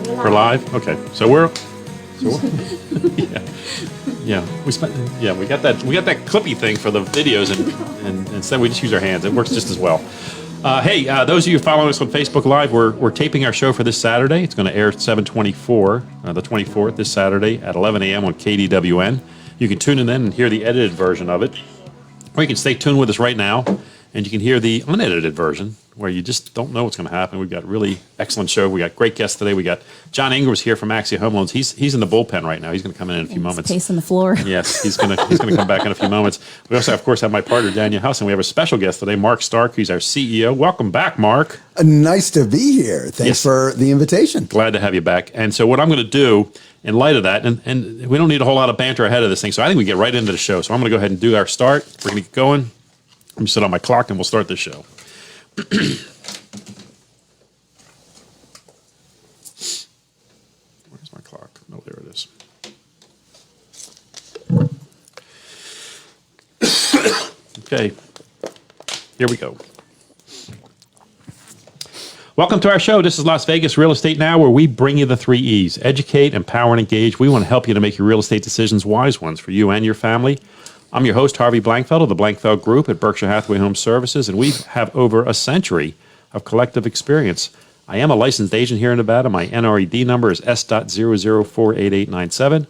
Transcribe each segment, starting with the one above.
We're live? Okay. So we're we got that clippy thing for the videos and instead we just use our hands. It works just as well. Hey, those of you following us on Facebook Live, we're taping our show for this Saturday. It's going to air at 7/24, the 24th, this Saturday at 11 a.m. on KDWN. You can tune in then and hear the edited version of it. Or you can stay tuned with us right now, and you can hear the unedited version, where you just don't know what's going to happen. We've got a really excellent show. We got great guests today. We got John Ingram's here from Axia Home Loans. He's in the bullpen right now. He's going to come in a few moments. Pacing the floor. Yes, he's going to come back in a few moments. We also, of course, have my partner, Danielle Hess, and we have a special guest today, Mark Stark, who's our CEO. Welcome back, Mark. Nice to be here. Thanks for the invitation. Glad to have you back. And so what I'm going to do, in light of that, and we don't need a whole lot of banter ahead of this thing, so I think we get right into the show. So I'm going to go ahead and do our start. We're going to get going. Let me sit on my clock, and we'll start the show. Where's my clock? No, there it is. Okay, here we go. Welcome to our show. This is Las Vegas Real Estate Now, where we bring you the 3 E's: educate, empower, and engage. We want to help you to make your real estate decisions wise ones for you and your family. I'm your host, Harvey Blankfeld of the Blankfeld Group at Berkshire Hathaway Home Services, and we have over a century of collective experience. I am a licensed agent here in Nevada. My NRED number is S.00488897.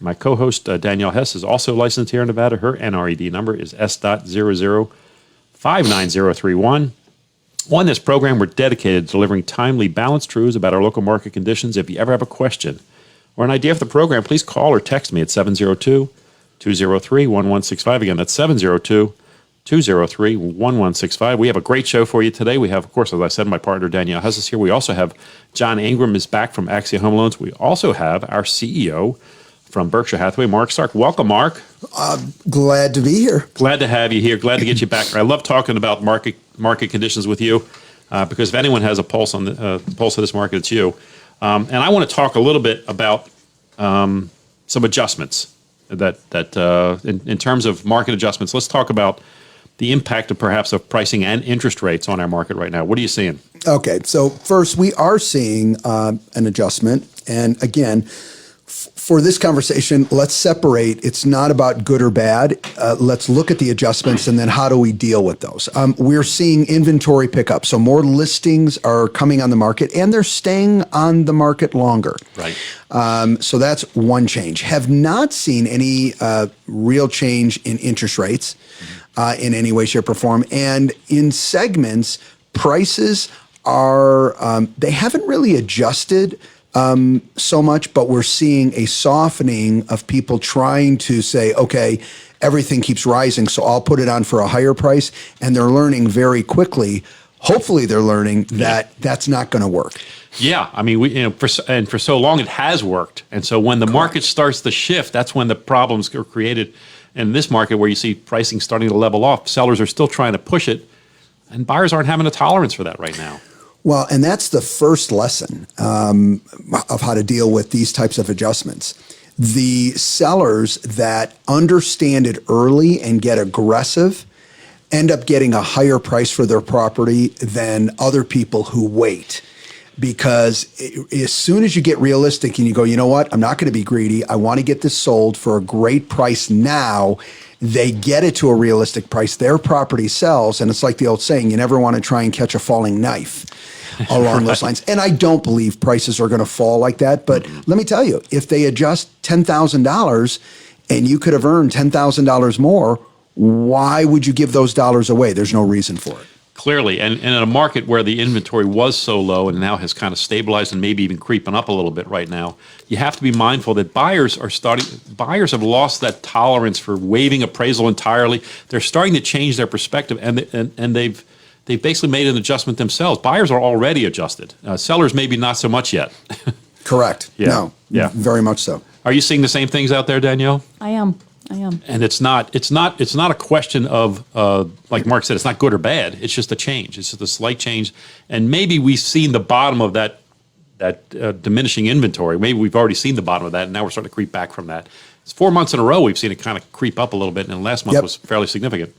My co-host, Danielle Hess, is also licensed here in Nevada. Her NRED number is S.00599031. On this program, we're dedicated to delivering timely, balanced truths about our local market conditions. If you ever have a question or an idea for the program, please call or text me at 702-203-1165. Again, that's 702-203-1165. We have a great show for you today. We have, of course, as I said, my partner Danielle Hess is here. We also have John Ingram is back from Axia Home Loans. We also have our CEO from Berkshire Hathaway, Mark Stark. Welcome, Mark. Glad to be here. Glad to have you here. Glad to get you back. I love talking about market conditions with you because if anyone has a pulse on the pulse of this market, it's you. And I want to talk a little bit about some adjustments. That in terms of market adjustments, let's talk about the impact of perhaps of pricing and interest rates on our market right now. What are you seeing? Okay, so first we are seeing an adjustment, and again, for this conversation, let's separate. It's not about good or bad. Let's look at the adjustments and then how do we deal with those. We're seeing inventory pick up. So more listings are coming on the market and they're staying on the market longer. Right. So that's one change. Have not seen any real change in interest rates in any way, shape, or form. And in segments, prices are, they haven't really adjusted so much, but we're seeing a softening of people trying to say, okay, everything keeps rising, so I'll put it on for a higher price. And they're learning very quickly. Hopefully they're learning that that's not going to work. Yeah. I mean, for so long it has worked. And so when the market starts to shift, that's when the problems are created. In this market where you see pricing starting to level off, sellers are still trying to push it and buyers aren't having a tolerance for that right now. Well, and that's the first lesson of how to deal with these types of adjustments. The sellers that understand it early and get aggressive end up getting a higher price for their property than other people who wait. Because as soon as you get realistic and you go, you know what, I'm not going to be greedy. I want to get this sold for a great price now. They get it to a realistic price. Their property sells. And it's like the old saying, you never want to try and catch a falling knife along those lines. And I don't believe prices are going to fall like that. But let me tell you, if they adjust $10,000 and you could have earned $10,000 more, why would you give those dollars away? There's no reason for it. Clearly, and in a market where the inventory was so low and now has kind of stabilized and maybe even creeping up a little bit right now, you have to be mindful that buyers have lost that tolerance for waiving appraisal entirely. They're starting to change their perspective, and they've basically made an adjustment themselves. Buyers are already adjusted. Sellers maybe not so much yet. Correct. Yeah. No. Yeah. Very much so. Are you seeing the same things out there, Danielle? I am. And it's not a question of, like Mark said, it's not good or bad. It's just a change. It's just a slight change. And maybe we've seen the bottom of that diminishing inventory. Maybe we've already seen the bottom of that, and now we're starting to creep back from that. It's 4 months in a row we've seen it kind of creep up a little bit, and the last month was fairly significant.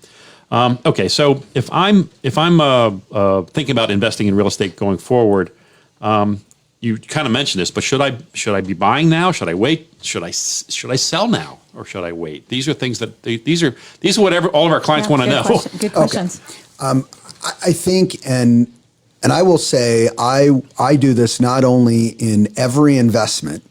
Okay, so if I'm thinking about investing in real estate going forward, you kind of mentioned this, but should I be buying now? Should I wait? Should I sell now, or should I wait? These are things that these are whatever all of our clients want to know. Good questions. I think, and I will say, I do this not only in every investment,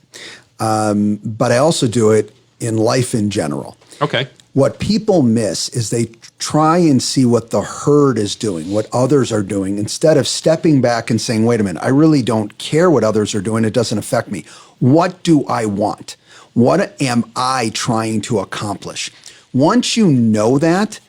but I also do it in life in general. Okay. What people miss is they try and see what the herd is doing, what others are doing, instead of stepping back and saying, wait a minute, I really don't care what others are doing. It doesn't affect me. What do I want? What am I trying to accomplish? Once you know that,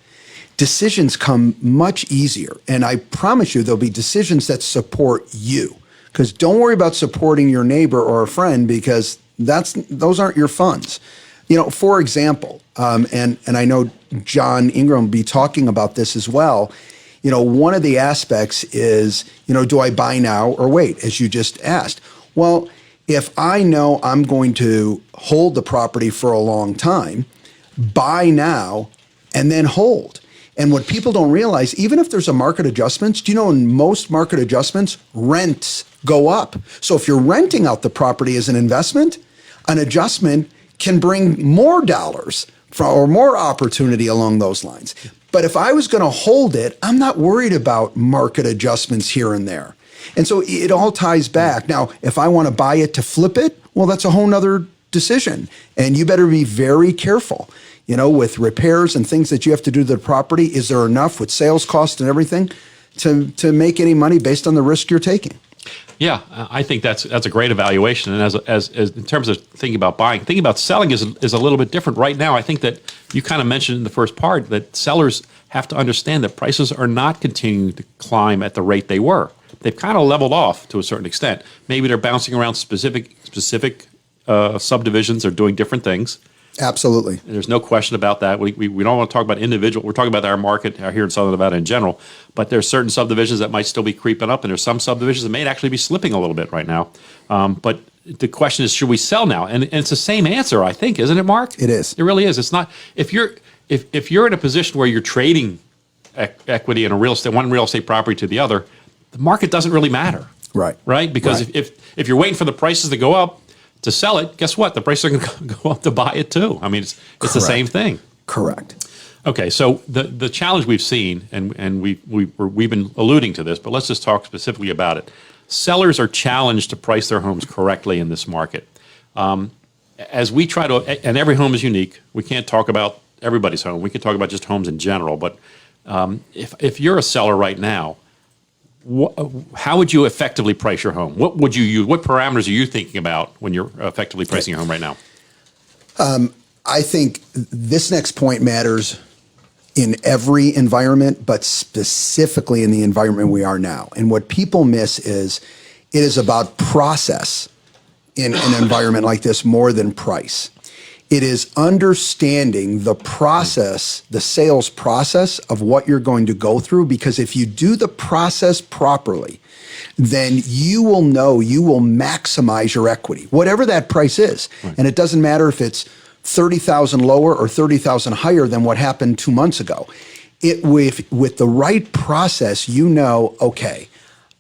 decisions come much easier. And I promise you, there'll be decisions that support you. Because don't worry about supporting your neighbor or a friend, because those aren't your funds. For example, and I know John Ingram will be talking about this as well. One of the aspects is, do I buy now or wait, as you just asked? Well, if I know I'm going to hold the property for a long time, buy now and then hold. And what people don't realize, even if there's a market adjustments, do you know in most market adjustments, rents go up. So if you're renting out the property as an investment, an adjustment can bring more dollars or more opportunity along those lines. But if I was going to hold it, I'm not worried about market adjustments here and there. And so it all ties back. Now, if I want to buy it to flip it, well, that's a whole nother decision. And you better be very careful, with repairs and things that you have to do to the property. Is there enough with sales costs and everything to make any money based on the risk you're taking? Yeah, I think that's a great evaluation. And as in terms of thinking about buying, thinking about selling is a little bit different right now. I think that you kind of mentioned in the first part that sellers have to understand that prices are not continuing to climb at the rate they were. They've kind of leveled off to a certain extent. Maybe they're bouncing around specific subdivisions. They're doing different things. Absolutely. And there's no question about that. We don't want to talk about individual. We're talking about our market here in Southern Nevada in general. But there's certain subdivisions that might still be creeping up, and there's some subdivisions that may actually be slipping a little bit right now. But the question is, should we sell now? And it's the same answer, I think, isn't it, Mark? It is. It really is. It's not if you're in a position where you're trading equity in one real estate property to the other, the market doesn't really matter. Right. Right? Because if you're waiting for the prices to go up to sell it, guess what? The prices are going to go up to buy it too. I mean, it's the same thing. Correct. Okay, so the challenge we've seen, and we've been alluding to this, but let's just talk specifically about it. Sellers are challenged to price their homes correctly in this market. As we try to, and every home is unique. We can't talk about everybody's home. We can talk about just homes in general. But if you're a seller right now, how would you effectively price your home? What would you use? What parameters are you thinking about when you're effectively pricing your home right now? I think this next point matters in every environment, but specifically in the environment we are now. And what people miss is it is about process in an environment like this more than price. It is understanding the process, the sales process of what you're going to go through, because if you do the process properly, then you will know you will maximize your equity, whatever that price is. Right. And it doesn't matter if it's 30,000 lower or 30,000 higher than what happened 2 months ago. With the right process, okay,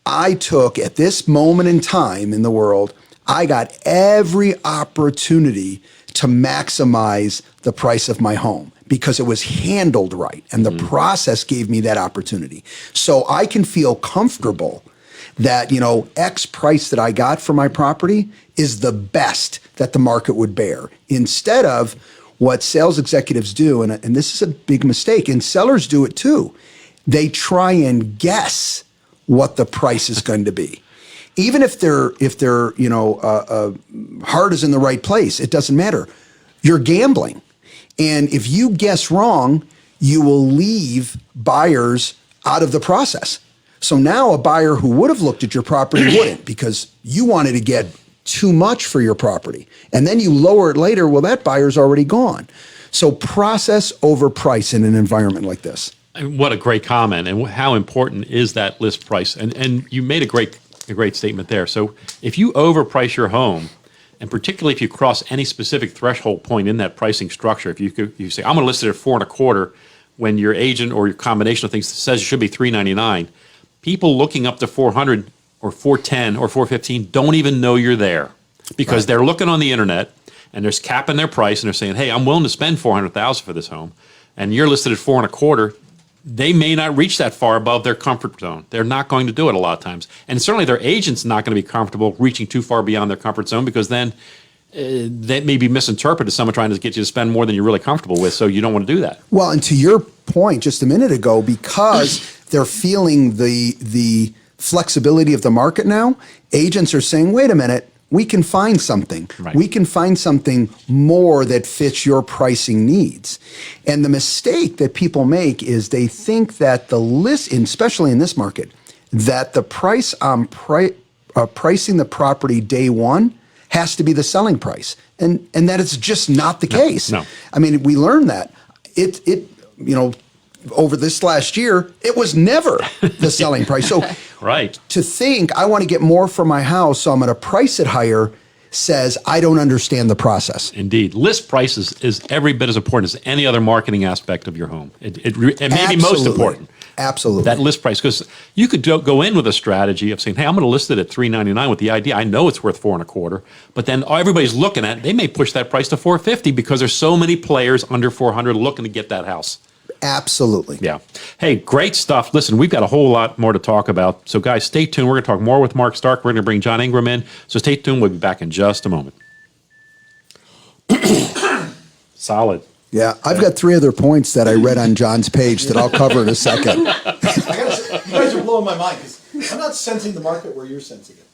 I took at this moment in time in the world, I got every opportunity to maximize the price of my home because it was handled right. And the process gave me that opportunity. So I can feel comfortable that, X price that I got for my property is the best that the market would bear, instead of what sales executives do. And this is a big mistake, and sellers do it too. They try and guess what the price is going to be. Even if their heart is in the right place, it doesn't matter. You're gambling. And if you guess wrong, you will leave buyers out of the process. So now a buyer who would have looked at your property wouldn't, because you wanted to get too much for your property. And then you lower it later, well, that buyer's already gone. So process over price in an environment like this. And what a great comment. And how important is that list price? And you made a great statement there. So if you overprice your home, and particularly if you cross any specific threshold point in that pricing structure, if you say, I'm going to list it at 4.25, when your agent or your combination of things says it should be $399, people looking up to 400 or 410 or 415 don't even know you're there because they're looking on the internet and they're capping their price and they're saying, hey, I'm willing to spend $400,000 for this home, and you're listed at 4.25. They may not reach that far above their comfort zone. They're not going to do it a lot of times. And certainly their agent's not going to be comfortable reaching too far beyond their comfort zone because then that may be misinterpreted as someone trying to get you to spend more than you're really comfortable with, so you don't want to do that. Well, and to your point just a minute ago, because they're feeling the flexibility of the market now, agents are saying, wait a minute, we can find something. Right. We can find something more that fits your pricing needs. And the mistake that people make is they think that the list, especially in this market, that the price on pricing the property day one has to be the selling price. And that it's just not the case. No. I mean, we learned that. Over this last year, it was never the selling price. So Right. to think I want to get more for my house, so I'm going to price it higher, says I don't understand the process. Indeed. List price is every bit as important as any other marketing aspect of your home. It may be most important. Absolutely. That list price, because you could go in with a strategy of saying, hey, I'm going to list it at $399 with the idea I know it's worth 4.25, but then everybody's looking at it, they may push that price to $450 because there's so many players under 400 looking to get that house. Absolutely. Yeah. Hey, great stuff. Listen, we've got a whole lot more to talk about. So, guys, stay tuned. We're going to talk more with Mark Stark. We're going to bring John Ingram in. So stay tuned. We'll be back in just a moment. Solid. Yeah, I've got 3 other points that I read on John's page that I'll cover in a second. I gotta say, you guys are blowing my mind because I'm not sensing the market where you're sensing it.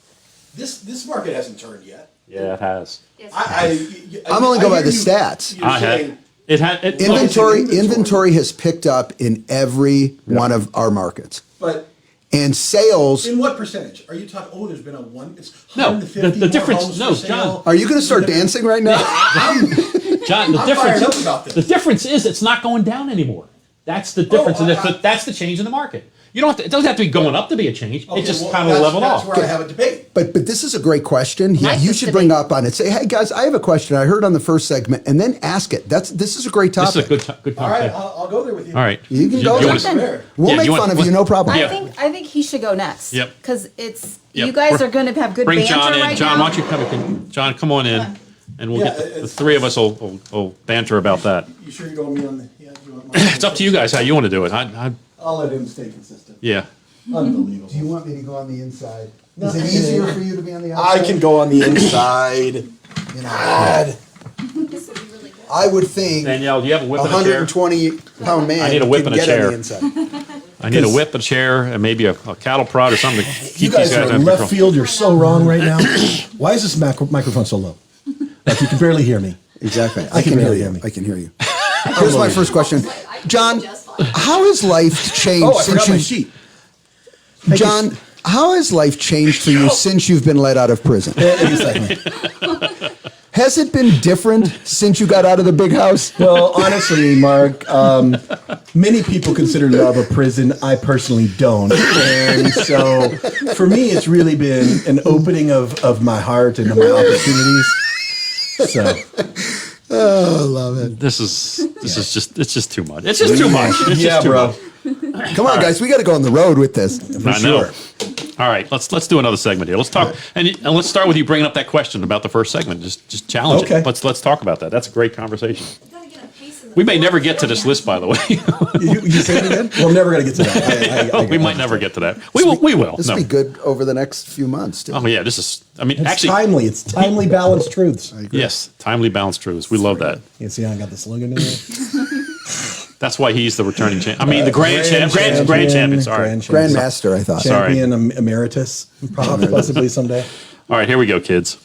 This market hasn't turned yet. Yeah, it has. Yes. I'm only going by the hear stats. You're saying, Inventory has picked up in every one of our markets. but And sales, in what percentage? Are you talking? Oh, there's been a one. It's No, 150 the difference- more homes no, for John. sale. are you going to start dancing right now? John, the I'm difference, fired up about this. the difference is it's not going down anymore. That's the difference. and that's the change in the market. You don't have to, it doesn't have to be going up to be a change. Okay, it just well, kind of that's- leveled that's off. where I have a debate. But this is a great question. Nice You is should to bring be- up on it. Say, hey guys, I have a question. I heard on the first segment, and then ask it. This is a great This topic. is a good All right, conversation. I'll go there with you. All right. You can go. You wanna- Listen, We'll Yeah, make you want- fun of you, no problem. Yeah. I think he should go next. Yep. Because it's Yep. you guys We're- are going to have good Bring banter John in. right John, now. why don't you come? John, come on in, and we'll Yeah, get the it's- 3 of us will banter about that. You sure you're going me on the? Yeah, you want my It's up to you guys how you want to do it. I'll let him stay consistent. Yeah. Unbelievable. Do you want me to go on the inside? No. Is it easier for you to be on the outside? I can go on the inside. You know, God. I would think Danielle, do you have a whip a and a chair? 120-pound man I need a whip can and a get on chair. the inside. I need a whip, a chair, and maybe a cattle prod or something to keep You these guys guys are under in left control. field. You're so wrong right now. Why is this microphone so low? Like you can barely hear me. Exactly. I can barely hear hear you. me. I can hear you. Here's my first question. John, how has life changed Oh, I since forgot my you sheet. John, how has life changed for you since you've been let out of prison? Exactly. Has it been different since you got out of the big house? Well, honestly, Mark, many people consider love a prison. I personally don't. And so for me, it's really been an opening of my heart and my opportunities. So Oh, I love it. This is it's just too much. It's just too much. It's yeah, just too bro. much. Come on, guys. We got to go on the road with this. I know. All right, let's do another segment here. Let's talk and let's start with you bringing up that question about the first segment. Just challenge Okay. it. Let's talk about that. That's a great conversation. We may never get to this list, by the way. You say it again? Well, I'm never going to get to that. I We might never get to that. We will. We will. This No. will be good over the next few months, too. Oh yeah, this is. I mean, It's actually, timely. It's timely, balanced truths. yes, timely balanced truths. We love that. You see how I got the slogan in there? That's why he's the returning champ. I mean, the grand champion. Sorry. Grandmaster, I thought. Sorry. Champion emeritus, possibly someday. All right, here we go, kids.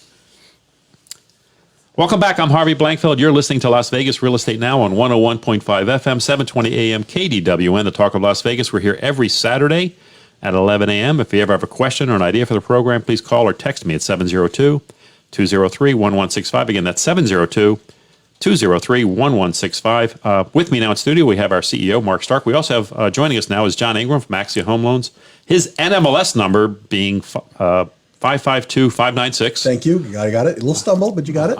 Welcome back. I'm Harvey Blankfeld. You're listening to Las Vegas Real Estate Now on 101.5 FM, 720 AM, KDWN, the talk of Las Vegas. We're here every Saturday at 11 a.m. If you ever have a question or an idea for the program, please call or text me at 702-203-1165. Again, that's 702-203-1165. With me now in studio, we have our CEO, Mark Stark. We also have joining us now is John Ingram from Axia Home Loans. His NMLS number being 552-596. Thank you. I got it. A little stumble, but you got it.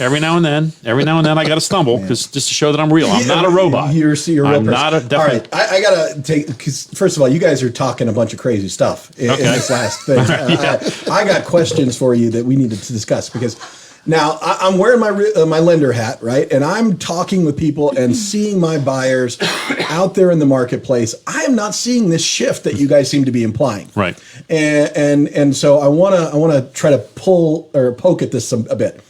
Every now and then I got to stumble just to show that I'm real. I'm not a robot. You're a real I'm person. not a All right. I got to take, because first of all, you guys are talking a bunch of crazy stuff in this last thing. I got questions for you that we needed to discuss because now I'm wearing my lender hat, right? And I'm talking with people and seeing my buyers out there in the marketplace. I am not seeing this shift that you guys seem to be implying. Right. And so I want to try to pull or poke at this a bit.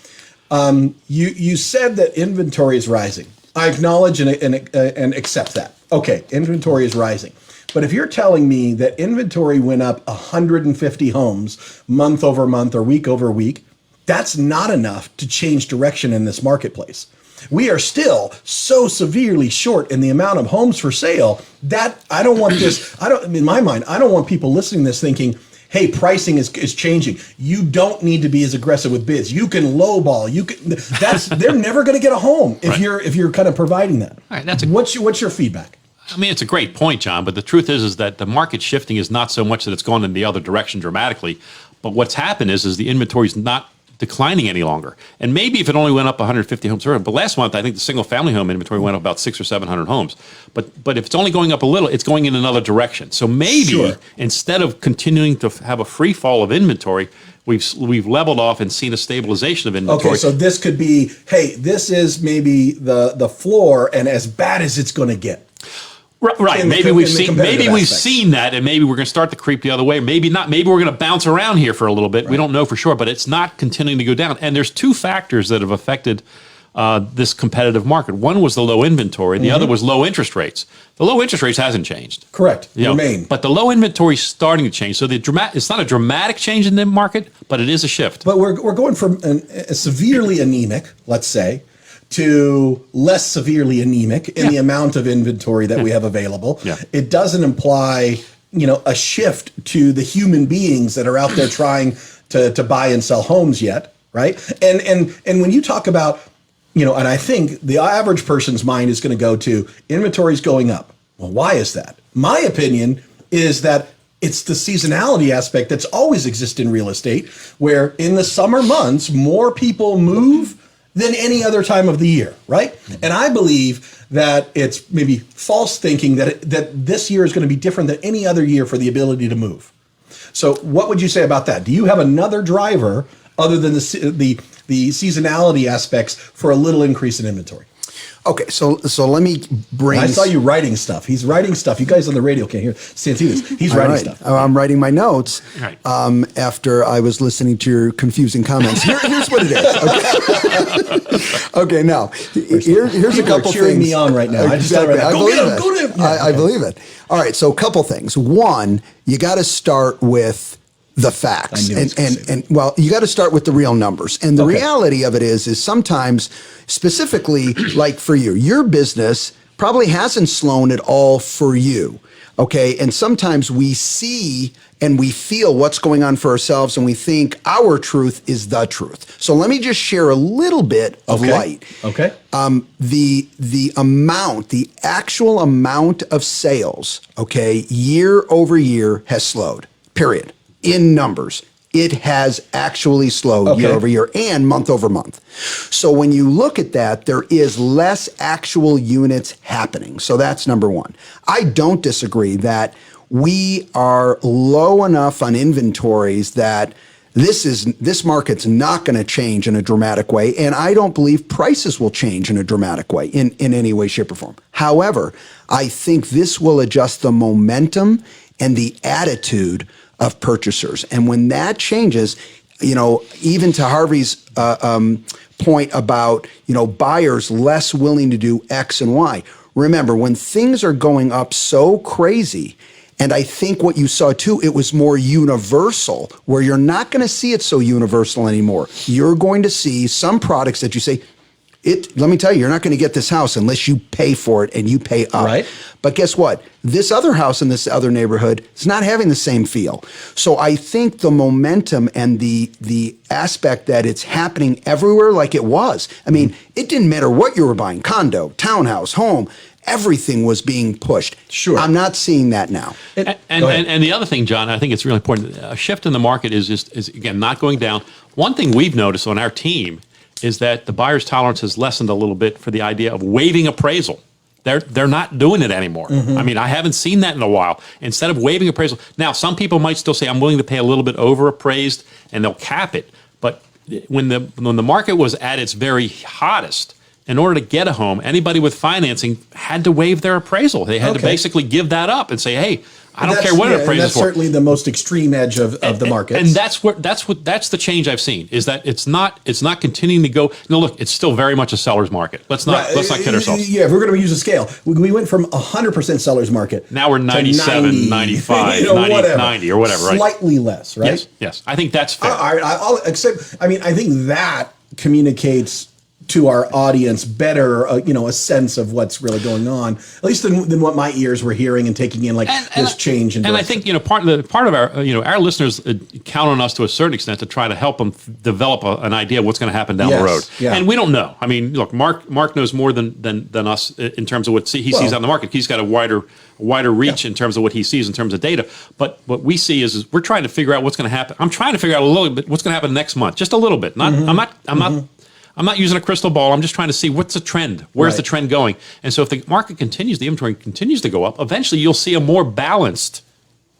You said that inventory is rising. I acknowledge and accept that. Okay, inventory is rising. But if you're telling me that inventory went up 150 homes month over month or week over week, that's not enough to change direction in this marketplace. We are still so severely short in the amount of homes for sale that I don't want this. In my mind, I don't want people listening to this thinking, hey, pricing is changing. You don't need to be as aggressive with bids. You can lowball. They're never going to get a home if you're kind of providing that. All right, what's your feedback? I mean, it's a great point, John, but the truth is that the market shifting is not so much that it's gone in the other direction dramatically, but what's happened is the inventory is not declining any longer. And maybe if it only went up 150 homes, but last month I think the single family home inventory went up about 600 or 700 homes. But if it's only going up a little, it's going in another direction. So maybe instead of continuing to have a free fall of inventory, we've leveled off and seen a stabilization of inventory. Okay, so this could be, hey, this is maybe the floor and as bad as it's going to get. Right. Maybe we've seen that, and maybe we're going to start to creep the other way. Maybe not. Maybe we're going to bounce around here for a little bit. Right. We don't know for sure, but it's not continuing to go down. And there's two factors that have affected this competitive market. One was the low inventory. The other was low interest rates. The low interest rates hasn't changed. Correct. Remain. But the low inventory is starting to change. So it's not a dramatic change in the market, but it is a shift. But we're going from a severely anemic, let's say, to less severely anemic in the amount of inventory that we have available. Yeah. It doesn't imply, a shift to the human beings that are out there trying to buy and sell homes yet, right? And when you talk about, and I think the average person's mind is going to go to inventory's going up. Well, why is that? My opinion is that it's the seasonality aspect that's always existed in real estate, where in the summer months, more people move than any other time of the year, right? And I believe that it's maybe false thinking that this year is going to be different than any other year for the ability to move. So what would you say about that? Do you have another driver other than the seasonality aspects for a little increase in inventory? Okay, so let me bring. I saw you writing stuff. He's writing stuff. You guys on the radio can't see this. He's writing stuff. I'm writing my notes right. After I was listening to your confusing comments. Here's what it is. Okay, now here's a couple cheering things. me on right now. Exactly. I believe it. Go to him. I believe it. All right, so a couple things. One, you got to start with the facts, and you got to start with the real numbers. And the reality of it is sometimes, specifically like for you, your business probably hasn't slowed at all for you. Okay. And sometimes we see and we feel what's going on for ourselves and we think our truth is the truth. So let me just share a little bit of light. Okay. The actual amount of sales, year over year has slowed, period. In numbers, it has actually slowed year over year and month over month. So when you look at that, there is less actual units happening. So that's number one. I don't disagree that we are low enough on inventories that this market's not going to change in a dramatic way, and I don't believe prices will change in a dramatic way in any way, shape, or form. However, I think this will adjust the momentum and the attitude of purchasers. And when that changes, even to Harvey's point about, buyers less willing to do X and Y. Remember, when things are going up so crazy, and I think what you saw too, it was more universal, where you're not going to see it so universal anymore. You're going to see some products that you say, let me tell you, you're not going to get this house unless you pay for it and you pay up. Right. But guess what? This other house in this other neighborhood is not having the same feel. So I think the momentum and the aspect that it's happening everywhere like it was. I mean, it didn't matter what you were buying, condo, townhouse, home. everything was being pushed. Sure. I'm not seeing that now. And the other thing, John, I think it's really important. A shift in the market is again not going down. One thing we've noticed on our team is that the buyer's tolerance has lessened a little bit for the idea of waiving appraisal. They're not doing it anymore. I mean, I haven't seen that in a while. Instead of waiving appraisal, now some people might still say I'm willing to pay a little bit over appraised, and they'll cap it. But when the market was at its very hottest, in order to get a home, anybody with financing had to waive their appraisal. They had to basically give that up and say, "Hey, I don't care what it appraises that's for." certainly the most extreme edge of the market. And that's the change I've seen is that it's not continuing to go. No, look, it's still very much a seller's market. Let's not kid ourselves. Yeah, if we're going to use a scale, we went from 100% seller's market. Now we're 97, 90, 95, 90 or whatever, right? Slightly less, right? Yes. I think that's fair. All right, I'll accept. I mean, I think that communicates to our audience better, a sense of what's really going on, at least than what my ears were hearing and taking in, this change. And I think part of our our listeners count on us to a certain extent to try to help them develop an idea of what's going to happen down the road. Yeah. And we don't know. I mean, look, Mark knows more than us in terms of what he sees on the market. He's got a wider reach in terms of what he sees in terms of data. But what we see is we're trying to figure out what's going to happen. I'm trying to figure out a little bit what's going to happen next month, just a little bit. I'm not using a crystal ball. I'm just trying to see what's the trend. Where's the trend going? And so if the market continues, the inventory continues to go up, eventually you'll see a more balanced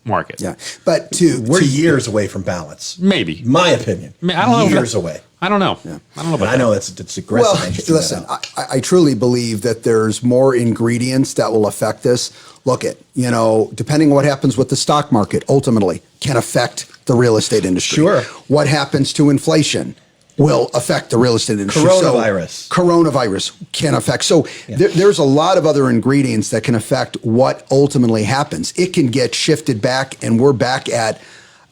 market. Yeah, but we're years away from balance. Maybe. My opinion. I don't know. Years away. I don't know. Yeah. I don't know about I that. know it's aggressive. Well, listen, I truly believe that there's more ingredients that will affect this. Look depending on what happens with the stock market, ultimately can affect the real estate industry. Sure. What happens to inflation will affect the real estate industry. Coronavirus can affect. So there's a lot of other ingredients that can affect what ultimately happens. It can get shifted back, and we're back at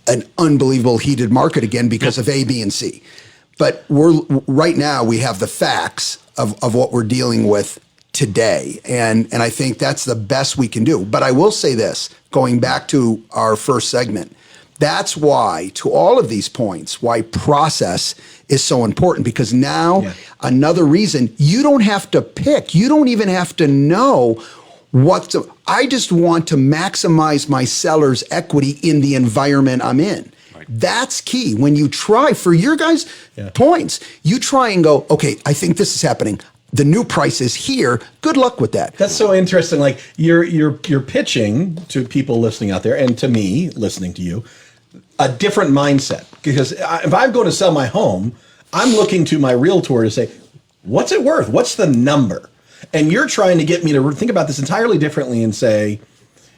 an unbelievable heated market again because of A, B, and C. But right now we have the facts of what we're dealing with today, and I think that's the best we can do. But I will say this, going back to our first segment, that's why, to all of these points, why process is so important, because now another reason, you don't have to pick. You don't even have to know I just want to maximize my seller's equity in the environment I'm in. Right. That's key. When you try, for your guys' points, you try and go, okay, I think this is happening. The new price is here. Good luck with that. That's so interesting. Like you're pitching to people listening out there, and to me listening to you, a different mindset. Because if I'm going to sell my home, I'm looking to my realtor to say, what's it worth? What's the number? And you're trying to get me to think about this entirely differently and say,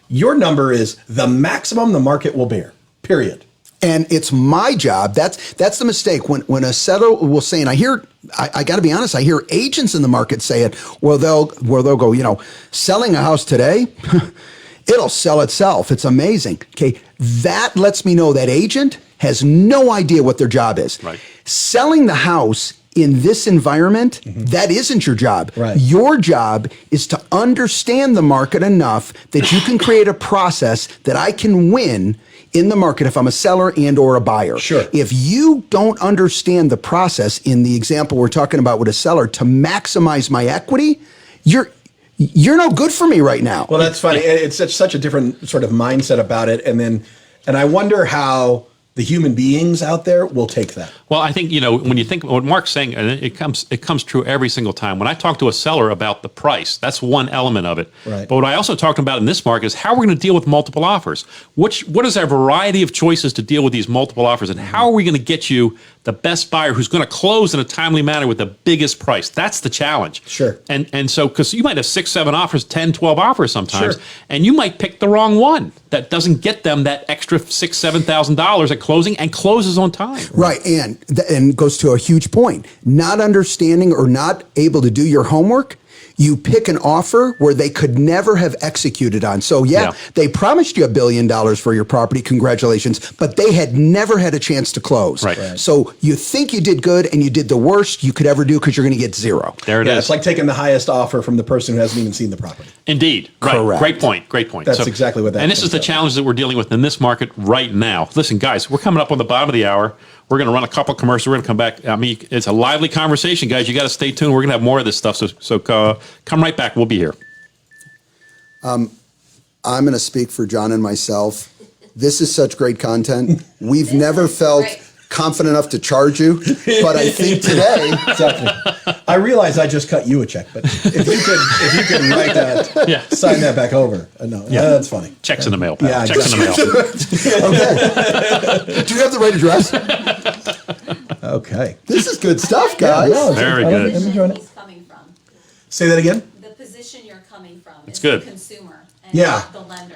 your number is the maximum the market will bear, period. And it's my job. That's the mistake. When a seller will say, and I got to be honest, I hear agents in the market say it, where they'll go, selling a house today, it'll sell itself. It's amazing. Okay, that lets me know that agent has no idea what their job is. Right. Selling the house in this environment, that isn't your job. Right. Your job is to understand the market enough that you can create a process that I can win in the market if I'm a seller and or a buyer. Sure. If you don't understand the process in the example we're talking about with a seller to maximize my equity, you're no good for me right now. Well, that's funny. It's such a different sort of mindset about it. And I wonder how the human beings out there will take that. Well, I think, when you think what Mark's saying, it comes true every single time. When I talk to a seller about the price, that's one element of it. Right. But what I also talked about in this market is how we're going to deal with multiple offers. What is our variety of choices to deal with these multiple offers, and how are we going to get you the best buyer who's going to close in a timely manner with the biggest price? That's the challenge. Sure. And so, because you might have 6, 7 offers, 10, 12 offers sometimes, Sure. and you might pick the wrong one that doesn't get them that extra $6,000, $7,000 at closing and closes on time. Right, and goes to a huge point. Not understanding or not able to do your homework, you pick an offer where they could never have executed on. So they promised you $1 billion for your property, congratulations, but they had never had a chance to close. Right. So you think you did good and you did the worst you could ever do because you're going to get zero. There it is. It's like taking the highest offer from the person who hasn't even seen the property. Indeed. Right. Correct. Great point. That's exactly what that And this is the challenge that we're dealing with in this market right now. Listen, guys, we're coming up on the bottom of the hour. We're going to run a couple commercials. We're going to come back. I mean, it's a lively conversation, guys. You got to stay tuned. We're going to have more of this stuff. So come right back. We'll be here. I'm going to speak for John and myself. This is such great content. We've never felt great. confident enough to charge you, but I think today, Exactly. I realize I just cut you a check, but if you could write that, Yeah. sign that back over. No, that's funny. Checks in the mail, pal. Yeah, Checks in the mail. okay. Do you have the right address? Okay. This is good stuff, guys. No, Very I'm good. enjoying it. He's coming from. Say that again. The position you're coming from It's is good. the consumer and Yeah. not the lender.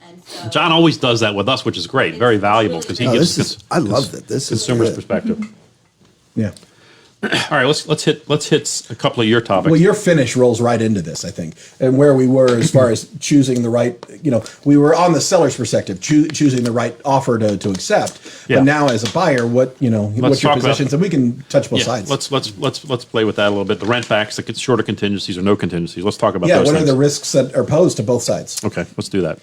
And so John always does that with us, which is great. Very valuable because he No, gives this is, I love that. This is consumer's good. perspective. Yeah. All right, let's hit a couple of your topics. Well, your finish rolls right into this, I think, and where we were as far as choosing the right. We were on the seller's perspective, choosing the right offer to accept. Yeah. But now, as a buyer, what's your talk about- positions, and we can touch both Yeah, sides. let's play with that a little bit. The rent backs, the shorter contingencies or no contingencies. Let's talk about Yeah. those What are things. the risks that are posed to both sides? Okay, let's do that.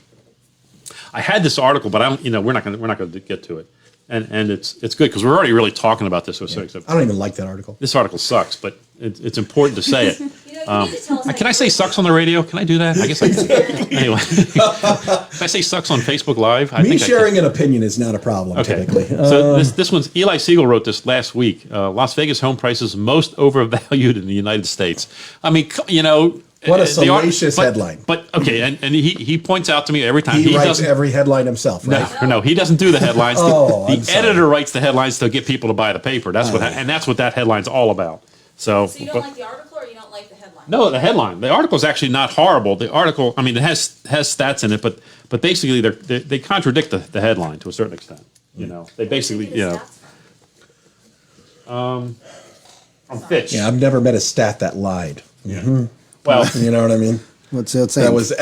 I had this article, but I don't. We're not going to get to it, and it's good because we're already really talking about this. I don't even like that article. This article sucks, but it's important to say it. you need to tell us Can I say sucks on the radio? Can I do that? I guess I can. Anyway, if I say sucks on Facebook Live, I Me think sharing an opinion is not a problem Okay. typically. So this one's Eli Siegel wrote this last week. Las Vegas home prices most overvalued in the United States. I mean, What a the art- salacious but- headline. But okay, and he points out to me every time He writes doesn't. every headline himself, right? No, he doesn't do the headlines. Oh, I'm the sorry. editor writes the headlines to get people to buy the paper. That's what that headline's all about. So, So you don't like the article or you don't like the headline? no, the headline. The article is actually not horrible. The article, I mean, it has stats in it, but basically they contradict the headline to a certain extent. They basically Where do you get the stats from? from Fitch. Yeah, I've never met a stat that lied. Well, You know what I mean? What's that saying? That was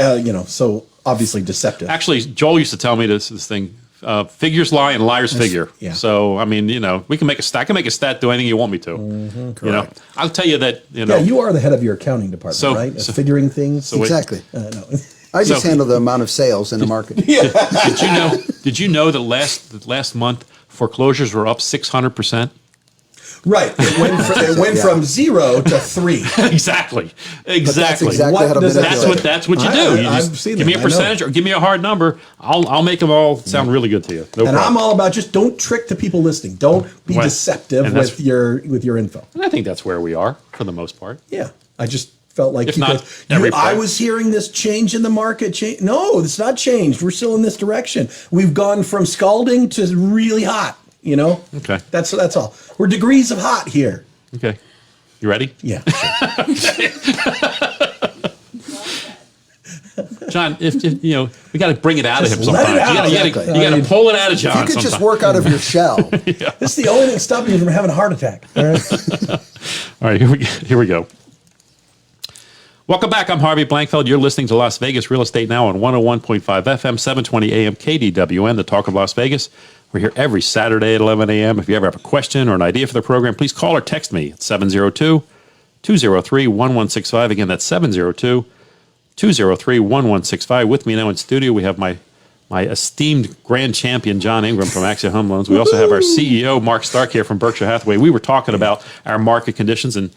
so obviously deceptive. actually, Joel used to tell me this thing: figures lie and liars figure. yeah. So I mean, we can make a stat. I can make a stat do anything you want me to. Correct. I'll tell you that. Yeah, you are the head of your accounting department, So- right? so- Figuring things. wait. Exactly. No. I just So- handle the amount of sales in the market. Did you know that last month foreclosures were up 600%? Right. It went from 0 to 3. Exactly. That's exactly What how to does that manipulate. That's what you I- do. You I've just seen give me that. a I know. percentage or give me a hard number. I'll make them all sound really good to you. No And I'm problem. all about just don't trick the people listening. Don't be Right. deceptive And that's- with your info. And I think that's where we are for the most part. Yeah. I just felt like If not every I place. was hearing this change in the market. No, it's not changed. We're still in this direction. We've gone from scalding to really hot. Okay. That's all. We're degrees of hot here. Okay. You ready? Yeah. John, if we got to bring it out Just of him let sometimes. it out. You Exactly. got to pull it out of John. You could just sometimes. work out of your shell. This is the only thing stopping you from having a heart attack. All right. All right, here we go. Welcome back. I'm Harvey Blankfeld. You're listening to Las Vegas Real Estate Now on 101.5 FM, 720 AM, KDWN, the talk of Las Vegas. We're here every Saturday at 11 a.m. If you ever have a question or an idea for the program, please call or text me at 702-203-1165. Again, that's 702-203-1165. With me now in studio, we have my esteemed grand champion, John Ingram from Axia Home Loans. We also have our CEO, Mark Stark, here from Berkshire Hathaway. We were talking about our market conditions. And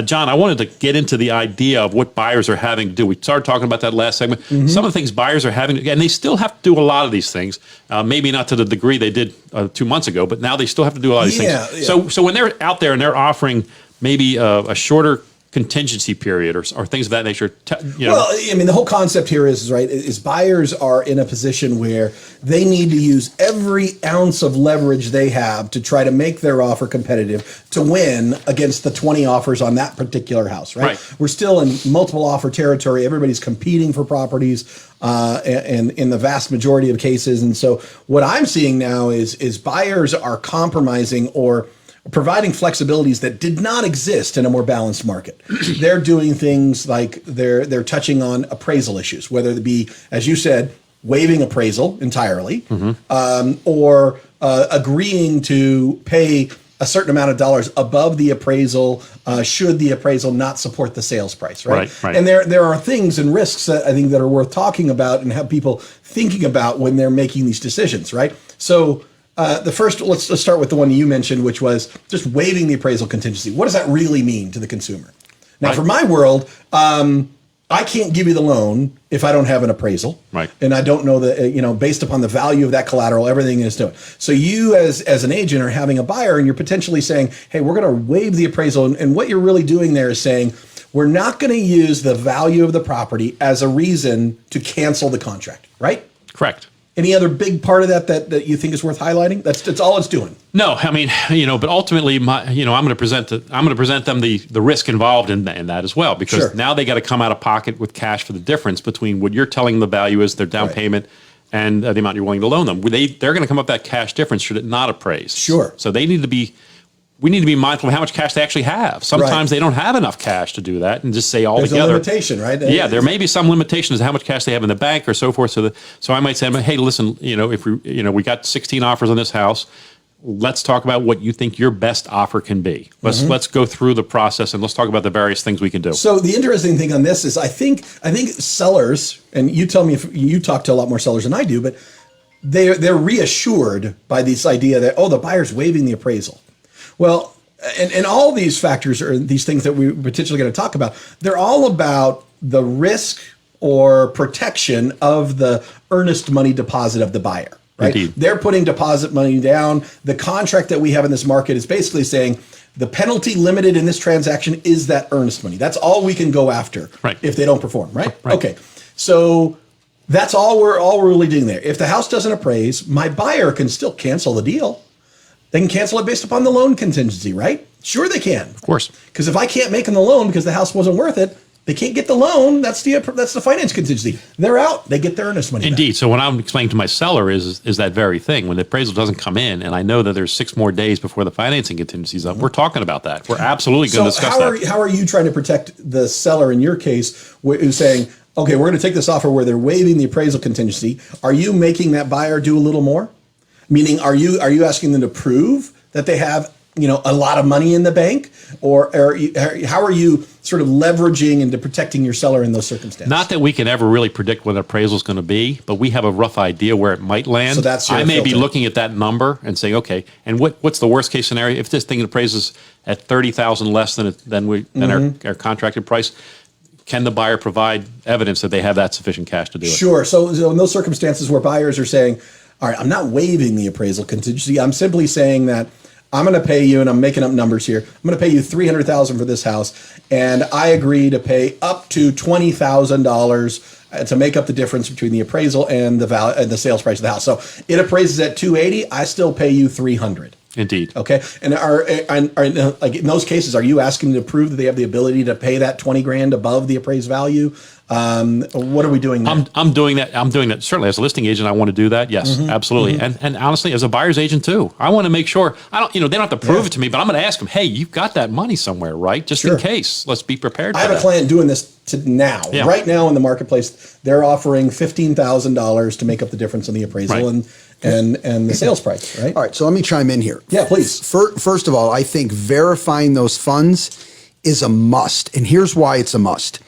John, I wanted to get into the idea of what buyers are having to do. We started talking about that last segment. Some of the things buyers are having to, and they still have to do a lot of these things, maybe not to the degree they did 2 months ago, but now they still have to do a lot of these Yeah, things. yeah. So when they're out there and they're offering maybe a shorter contingency period or things of that nature, Well, I mean, the whole concept here is buyers are in a position where they need to use every ounce of leverage they have to try to make their offer competitive to win against the 20 offers on that particular house, right? Right. We're still in multiple offer territory. Everybody's competing for properties, and in the vast majority of cases. And so what I'm seeing now is buyers are compromising or providing flexibilities that did not exist in a more balanced market. They're doing things like they're touching on appraisal issues, whether it be, as you said, waiving appraisal entirely, or agreeing to pay a certain amount of dollars above the appraisal should the appraisal not support the sales price, right? Right. And there are things and risks that I think that are worth talking about and have people thinking about when they're making these decisions, right? So the first, let's start with the one you mentioned, which was just waiving the appraisal contingency. What does that really mean to the consumer? Now, Right. for my world, I can't give you the loan if I don't have an appraisal. Right. And I don't know that, based upon the value of that collateral, everything is to it. So you as an agent are having a buyer and you're potentially saying, hey, we're going to waive the appraisal. And what you're really doing there is saying, we're not going to use the value of the property as a reason to cancel the contract, right? Correct. Any other big part of that you think is worth highlighting? That's all it's doing. No, I mean, but ultimately, I'm going to present them the risk involved in that as well, because Sure. now they got to come out of pocket with cash for the difference between what you're telling the value is their down Right. payment and the amount you're willing to loan them. They're going to come up that cash difference should it not appraise. Sure. So we need to be mindful of how much cash they actually have. Sometimes they don't have enough cash to do that, and just say all There's together. a limitation, right? Yeah, there may be some limitations to how much cash they have in the bank or so forth. So I might say, hey, listen, if we got 16 offers on this house, let's talk about what you think your best offer can be. Let's go through the process and let's talk about the various things we can do. So the interesting thing on this is I think sellers, and you tell me if you talk to a lot more sellers than I do, but they're reassured by this idea that, the buyer's waiving the appraisal. Well, and all these factors are these things that we're potentially going to talk about. They're all about the risk or protection of the earnest money deposit of the buyer, right? Indeed. They're putting deposit money down. The contract that we have in this market is basically saying the penalty limited in this transaction is that earnest money. That's all we can go after if they don't perform, right? Okay. So that's all we're really doing there. If the house doesn't appraise, my buyer can still cancel the deal. They can cancel it based upon the loan contingency, right? Sure they can. Of course. Because if I can't make them the loan because the house wasn't worth it, they can't get the loan. That's the finance contingency. They're out. They get their earnest money Indeed. back. So what I'm explaining to my seller is that very thing. When the appraisal doesn't come in, and I know that there's 6 more days before the financing contingency is up, we're talking about that. We're absolutely going to discuss that. How are you trying to protect the seller in your case who's saying, okay, we're going to take this offer where they're waiving the appraisal contingency. Are you making that buyer do a little more? Meaning, are you asking them to prove that they have a lot of money in the bank, or how are you sort of leveraging into protecting your seller in those circumstances? Not that we can ever really predict what an appraisal is going to be, but we have a rough idea where it might land. So that's your I may be filter. looking at that number and saying, okay, and what's the worst case scenario if this thing appraises at $30,000 less than our contracted price? Can the buyer provide evidence that they have that sufficient cash to do it? Sure. So in those circumstances where buyers are saying, all right, I'm not waiving the appraisal contingency. I'm simply saying that I'm going to pay you, and I'm making up numbers here. I'm going to pay you $300,000 for this house, and I agree to pay up to $20,000 to make up the difference between the appraisal and the value and the sales price of the house. So it appraises at $280,000. I still pay you $300,000. Indeed. Okay. And are like in those cases, are you asking them to prove that they have the ability to pay that $20,000 above the appraised value? What are we doing there? I'm doing that. I'm doing that. Certainly, as a listing agent, I want to do that. Yes, absolutely. And honestly, as a buyer's agent too, I want to make sure I don't. They don't have to prove it to me, but I'm going to ask them. Hey, you've got that money somewhere, right? Just in case. Let's be prepared. I have a client doing this now. Yeah. Right now in the marketplace, they're offering $15,000 to make up the difference in the appraisal and the sales price. Right. All right, so let me chime in here. Yeah, please. First of all, I think verifying those funds is a must. And here's why it's a must.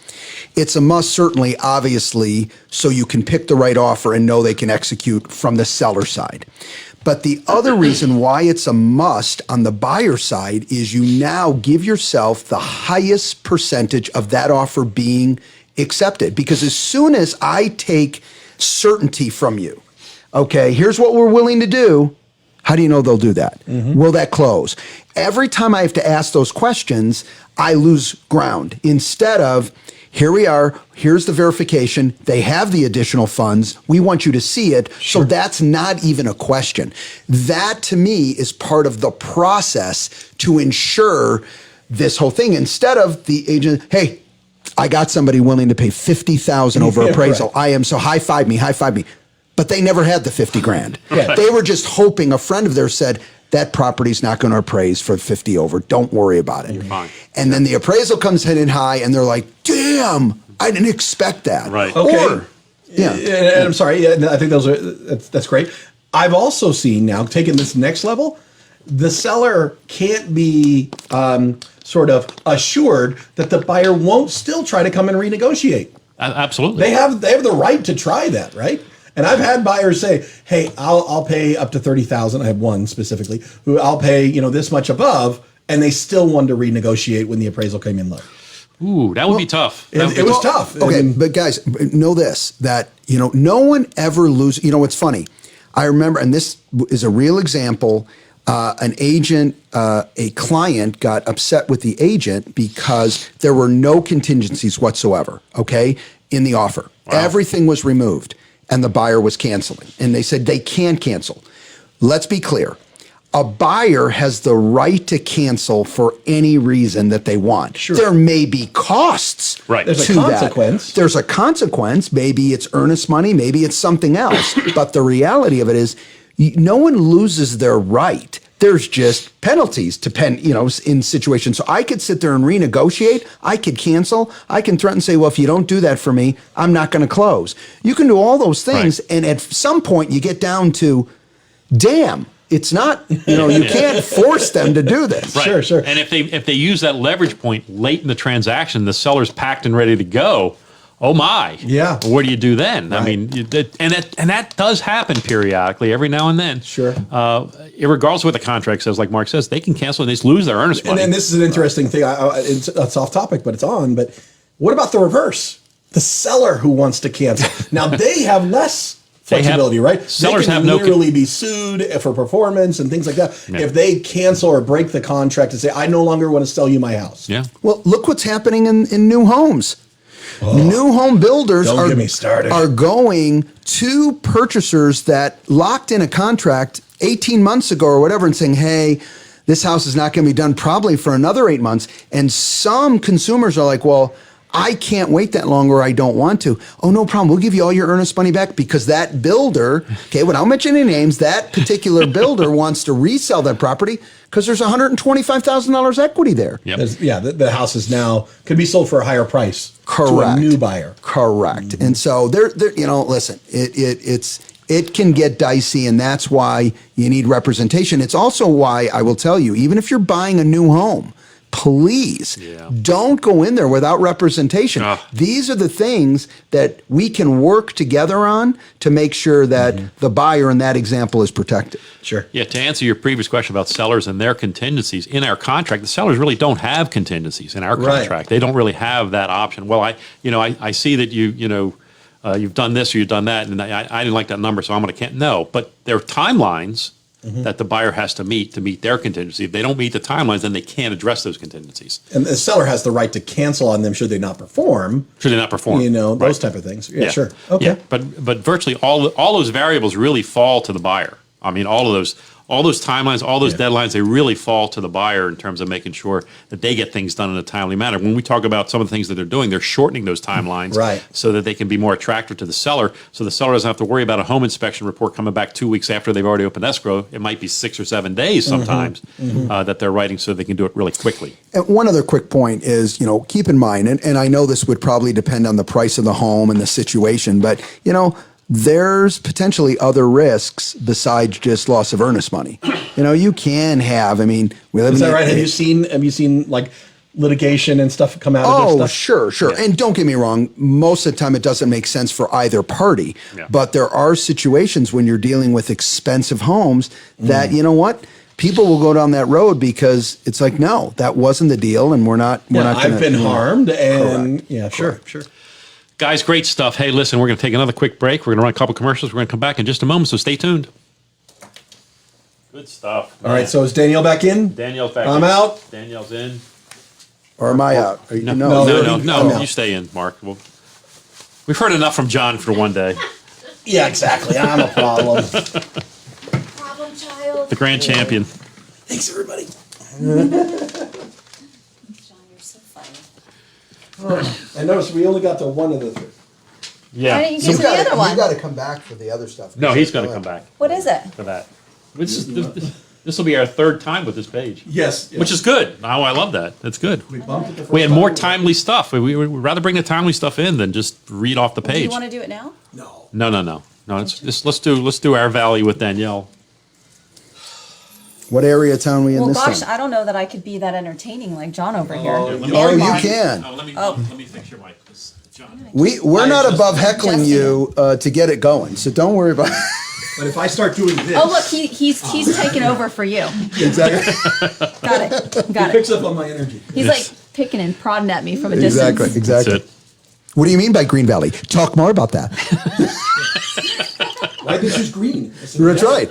It's a must, certainly, obviously, so you can pick the right offer and know they can execute from the seller side. But the other reason why it's a must on the buyer side is you now give yourself the highest percentage of that offer being accepted. Because as soon as I take certainty from you, okay, here's what we're willing to do. How do you know they'll do that? Will that close? Every time I have to ask those questions, I lose ground. Instead of, here we are, here's the verification, they have the additional funds, we want you to see it, so that's not even a question. That, to me, is part of the process to ensure this whole thing. Instead of the agent, hey, I got somebody willing to pay $50,000 over appraisal. I am, so high five me. But they never had the $50,000. Yeah. They were just hoping. A friend of theirs said, that property's not going to appraise for 50 over. Don't worry about it. You're fine. And then the appraisal comes in high, and they're like, damn, I didn't expect that. Right. Okay. Or, And I'm sorry. Yeah, I think that's great. I've also seen now, taking this next level, the seller can't be sort of assured that the buyer won't still try to come and renegotiate. Absolutely. They have the right to try that, right? And I've had buyers say, "Hey, I'll pay up to $30,000." I have one specifically who I'll pay this much above, and they still wanted to renegotiate when the appraisal came in low. Ooh, that would be tough. It was tough. Okay, And- but guys, know this, that, no one ever loses. It's funny. I remember, and this is a real example, an agent, a client got upset with the agent because there were no contingencies whatsoever, okay, in the offer. Wow. Everything was removed, and the buyer was canceling. And they said they can cancel. Let's be clear. A buyer has the right to cancel for any reason that they want. Sure. There may be costs Right. There's a to that. consequence. There's a consequence. Maybe it's earnest money. Maybe it's something else. But the reality of it is, no one loses their right. There's just penalties in situations. So I could sit there and renegotiate. I could cancel. I can threaten and say, well, if you don't do that for me, I'm not going to close. You can do all those things. Right. And at some point you get down to, damn, it's not, you can't force them to do this. Right. Sure. And if they use that leverage point late in the transaction, the seller's packed and ready to go. Oh my! Yeah. What do you do then? I Right. mean, and that does happen periodically, every now and then. Sure. Regardless of what the contract says, like Mark says, they can cancel and they just lose their earnest money. And this is an interesting thing. It's off topic, but it's on. But what about the reverse? The seller who wants to cancel. Now they have less They have- flexibility, right? sellers they can have no literally be sued for performance and things like that. Yeah. If they cancel or break the contract and say, "I no longer want to sell you my house." yeah. Well, look what's happening in new homes. New home builders Don't get me started. are going to purchasers that locked in a contract 18 months ago or whatever and saying, hey, this house is not going to be done probably for another 8 months. And some consumers are like, well, I can't wait that long or I don't want to. Oh, no problem. We'll give you all your earnest money back because that builder, okay, without mentioning names, that particular builder wants to resell that property because there's $125,000 equity there. Yep. The house is now could be sold for a higher price to a Correct. new buyer. Correct. And so listen, it can get dicey, and that's why you need representation. It's also why I will tell you, even if you're buying a new home, please don't go in there without representation. These are the things that we can work together on to make sure that the buyer in that example is protected. Sure. Yeah, to answer your previous question about sellers and their contingencies, in our contract, the sellers really don't have contingencies in our Right. contract. They don't really have that option. Well, I see that you've done this or you've done that, and I didn't like that number, so I'm going to can't. No, but there are timelines that the buyer has to meet their contingency. If they don't meet the timelines, then they can't address those contingencies. And the seller has the right to cancel on them should they not perform. Should they not perform? Those Right. type of things. Yeah, sure. Okay. Yeah, but virtually all those variables really fall to the buyer. I mean, all those timelines, all those deadlines, they really fall to the buyer in terms of making sure that they get things done in a timely manner. When we talk about some of the things that they're doing, they're shortening those timelines Right. so that they can be more attractive to the seller. So the seller doesn't have to worry about a home inspection report coming back 2 weeks after they've already opened escrow. It might be 6 or 7 days sometimes that they're writing so they can do it really quickly. And one other quick point is, keep in mind, and I know this would probably depend on the price of the home and the situation, but, there's potentially other risks besides just loss of earnest money. You can have, we live Is in that right? Have you seen like litigation and stuff come out of this Oh, stuff? sure. And don't get me wrong, most of the time it doesn't make sense for either party. Yeah. But there are situations when you're dealing with expensive homes that, people will go down that road because it's like, no, that wasn't the deal, and we're not I've gonna, been harmed, and Correct. sure. Guys, great stuff. Hey, listen, we're going to take another quick break. We're going to run a couple commercials. We're going to come back in just a moment, so stay tuned. Good stuff. All right, so is Danielle back in? Danielle's back I'm in. out. Danielle's in. Or am I out? Are you- No, you stay in, Mark. We've heard enough from John for one day. Yeah, exactly. I'm a problem. Problem child. The grand champion. Thanks, everybody. John, you're so funny. I noticed we only got to one of the three. Yeah. Why don't you get to the other one? to come back for the other stuff. No, he's going to come back What is it? for that. This will be our third time with this page. Yes. Which is good. Oh, I love that. That's good. We bumped it the first We had more time. timely stuff. We would rather bring the timely stuff in than just read off the Do you page. want to do it now? No. No. Let's do our valley with Danielle. What area of town we in Well, this gosh, time? I don't know that I could be that entertaining like John over here. Oh, And you Mark. can. Let me fix your mic. John. We're I not just- above heckling you to get it going, so don't worry about it. But if I start doing this, Oh, look, he's taking over for you. exactly. Got it. It Got picks it. up on my energy. He's like, picking and prodding at me from a distance. Exactly. That's it. What do you mean by Green Valley? Talk more about that. Why this is green? I said, That's yeah. right.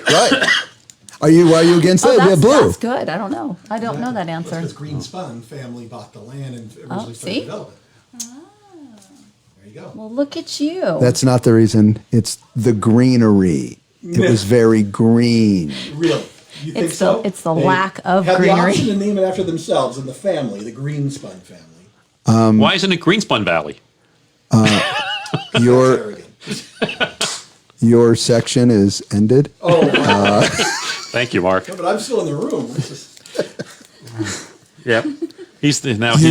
Why are you against that? We have blue. That's good. I don't know. I don't know that answer. Because Greenspun family bought the land and originally started see? development. There you go. Well, look at you. That's not the reason. It's the greenery. It was very green. Really? You think It's so? it's the They lack of had greenery. the option to name it after themselves and the family, the Greenspun family. Why isn't it Greenspun Valley? Your Arrogant. your section is ended. Oh, wow. Thank you, Mark. But I'm still in the room. This is- Yep. You He's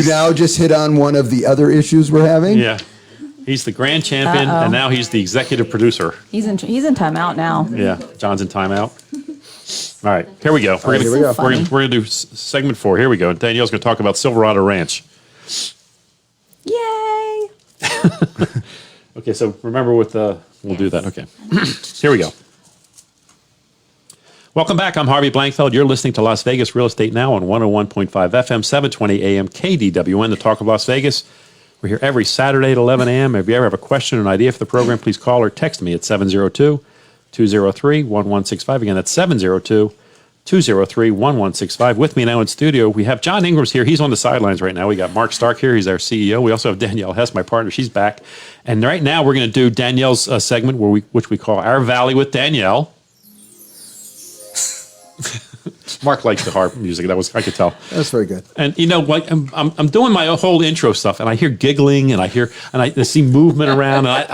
now just hit on one of the other issues we're having. yeah. He's the grand champion, and now he's the executive producer. He's in timeout now. Yeah, John's in timeout. All right, here we go. here we go. We're gonna do segment 4. Here we go. Danielle's gonna talk about Silverado Ranch. Yay! Okay, so remember we'll do that. Okay, here we go. Welcome back. I'm Harvey Blankfeld. You're listening to Las Vegas Real Estate Now on 101.5 FM, 720 AM, KDWN, the Talk of Las Vegas. We're here every Saturday at 11 a.m. If you ever have a question or an idea for the program, please call or text me at 702-203-1165. Again, that's 702-203-1165. With me now in studio, we have John Ingram's here. He's on the sidelines right now. We got Mark Stark here. He's our CEO. We also have Danielle Hess, my partner. She's back. And right now, we're going to do Danielle's segment, which we call Our Valley with Danielle. Mark likes the harp music. I could tell. That's very good. And you know, like I'm doing my whole intro stuff, and I hear giggling, and I see movement around, and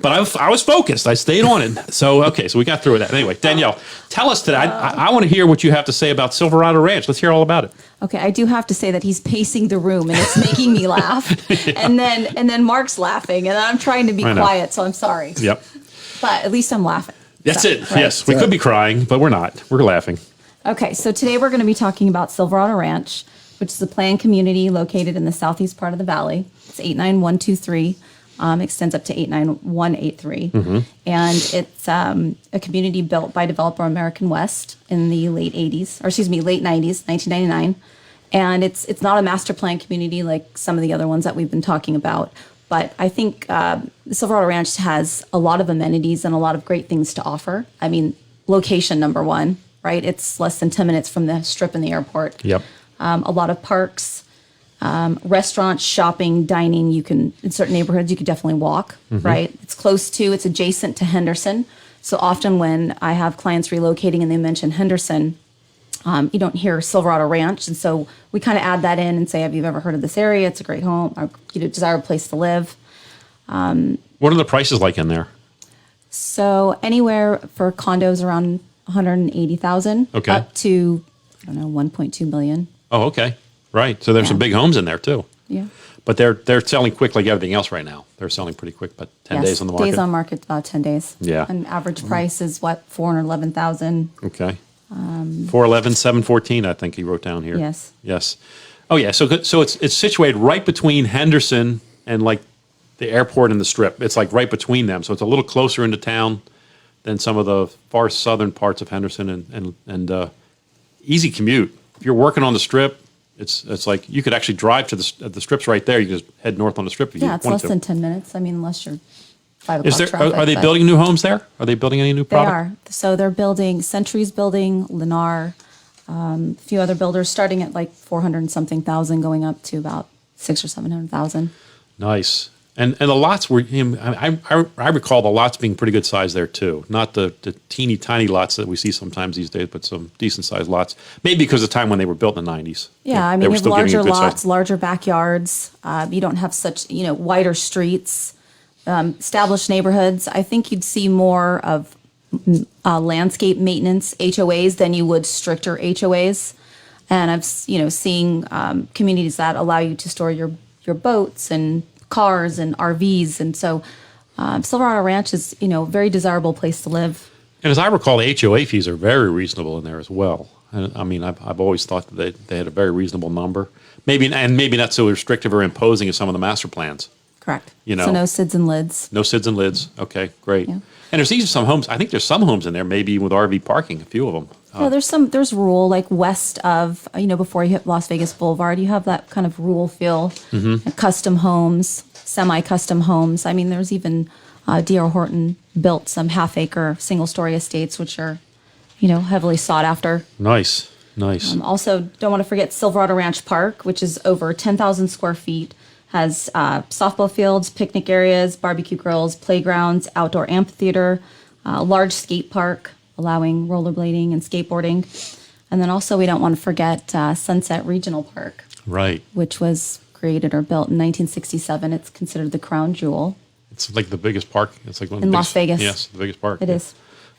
but I was focused. I stayed on it. So okay, so we got through that. Anyway, Danielle, tell us today. I want to hear what you have to say about Silverado Ranch. Let's hear all about it. Okay, I do have to say that he's pacing the room and it's making me laugh. And then Mark's laughing and I'm trying to be I know. quiet, so I'm sorry. Yep, But at least I'm laughing. that's So, it. right. Yes, we could be crying, but we're not. We're laughing. Okay, so today we're going to be talking about Silverado Ranch, which is a planned community located in the southeast part of the valley. It's 89123, extends up to 89183. And it's a community built by developer American West in the late 90s, 1999. And it's not a master plan community like some of the other ones that we've been talking about. But I think Silverado Ranch has a lot of amenities and a lot of great things to offer. I mean, location, number one, right? It's less than 10 minutes from the Strip and the airport. Yep. A lot of parks, restaurants, shopping, dining. You can, in certain neighborhoods, you could definitely walk, right? It's adjacent to Henderson. So often when I have clients relocating and they mention Henderson, you don't hear Silverado Ranch. And so we kind of add that in and say, have you ever heard of this area? It's a great home, a desirable place to live. What are the prices like in there? So anywhere for condos around 180,000 Okay. up to, 1.2 million. Oh, okay. Right. So there's some big homes in there too. Yeah. But they're selling quick like everything else right now. They're selling pretty quick, but 10 days on the market. Days on market, about 10 days. Yeah. And average price is what, 411,000. Okay. 411, 714, I think he wrote down here. Yes. Yes. Oh, yeah. So it's situated right between Henderson and like the airport and the Strip. It's like right between them. So it's a little closer into town than some of the far southern parts of Henderson and easy commute. If you're working on the Strip, it's like you could actually drive to the Strip's right there. You can just head north on the Strip if you Yeah, it's wanted less to. than 10 minutes. I mean, unless you're 5 o'clock Is there? traffic. Are they but building new homes there? Are they building any new They product? are. So they're building, Century's building, Lennar, a few other builders starting at like 400 and something thousand going up to about 600 or 700,000. Nice. And the lots were, I recall the lots being pretty good size there too. Not the teeny tiny lots that we see sometimes these days, but some decent sized lots. Maybe because of the time when they were built in the 90s. Yeah, I They mean, were you have still giving larger a good size- lots, larger backyards. You don't have such, wider streets, established neighborhoods. I think you'd see more of landscape maintenance HOAs than you would stricter HOAs. And I've, seeing communities that allow you to store your boats and cars and RVs. And so Silverado Ranch is, a very desirable place to live. And as I recall, the HOA fees are very reasonable in there as well. And I mean, I've always thought that they had a very reasonable number. Maybe not so restrictive or imposing as some of the master plans. Correct. So no SIDS and lids. No SIDS and lids. Okay, great. Yeah. And there's even some homes. I think there's some homes in there, maybe with RV parking. A few of them. Yeah, there's rural, like west of, before you hit Las Vegas Boulevard, you have that kind of rural feel, custom homes, semi-custom homes. I mean, there's even D.R. Horton built some half-acre single-story estates, which are, heavily sought after. Nice. Also, don't want to forget Silverado Ranch Park, which is over 10,000 square feet, has softball fields, picnic areas, barbecue grills, playgrounds, outdoor amphitheater, large skate park, allowing rollerblading and skateboarding. And then also we don't want to forget Sunset Regional Park, Right. which was created or built in 1967. It's considered the crown jewel. It's like the biggest park. It's like one of In the Las biggest, Vegas. Yes, the biggest park. It is.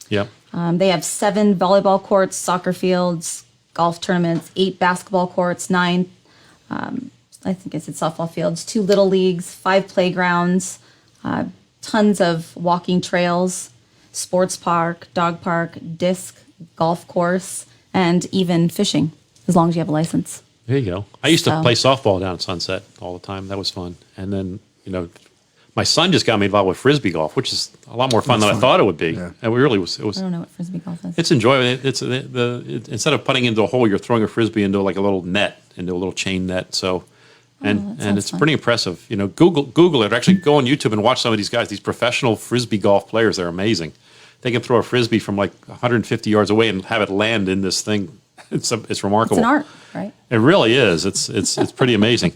Yep. They have 7 volleyball courts, soccer fields, golf tournaments, 8 basketball courts, 9, I think I said softball fields, 2 little leagues, 5 playgrounds, tons of walking trails, sports park, dog park, disc, golf course, and even fishing, as long as you have a license. There you go. I used to So- play softball down at Sunset all the time. That was fun. And then, my son just got me involved with frisbee golf, which is a lot more fun than I thought it would be. Yeah. And we really was. It was. I don't know what frisbee golf is. It's enjoyable. It's instead of putting into a hole, you're throwing a frisbee into like a little net, into a little chain net. So, that and sounds it's fun. pretty impressive. Google it. Or actually, go on YouTube and watch some of these guys. These professional frisbee golf players. They're amazing. They can throw a frisbee from like 150 yards away and have it land in this thing. It's remarkable. It's an art, right? It really is. It's pretty amazing.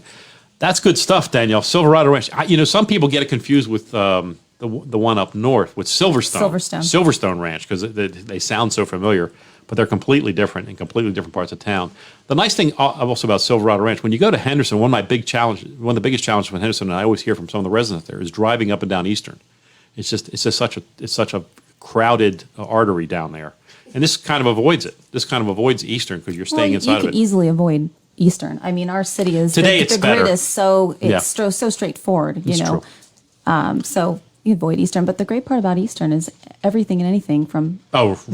That's good stuff, Danielle. Silverado Ranch. Some people get it confused with the one up north with Silverstone Ranch, because they sound so familiar, but they're completely different in completely different parts of town. The nice thing also about Silverado Ranch, when you go to Henderson, one of the biggest challenges with Henderson, and I always hear from some of the residents there, is driving up and down Eastern. It's just such a crowded artery down there, and this kind of avoids it. This kind of avoids Eastern because you're staying inside you of can it. easily avoid Eastern. I mean, our city is Today it's the better. grid is so Yeah. so straightforward. It's true. So you avoid Eastern. But the great part about Eastern is everything and anything from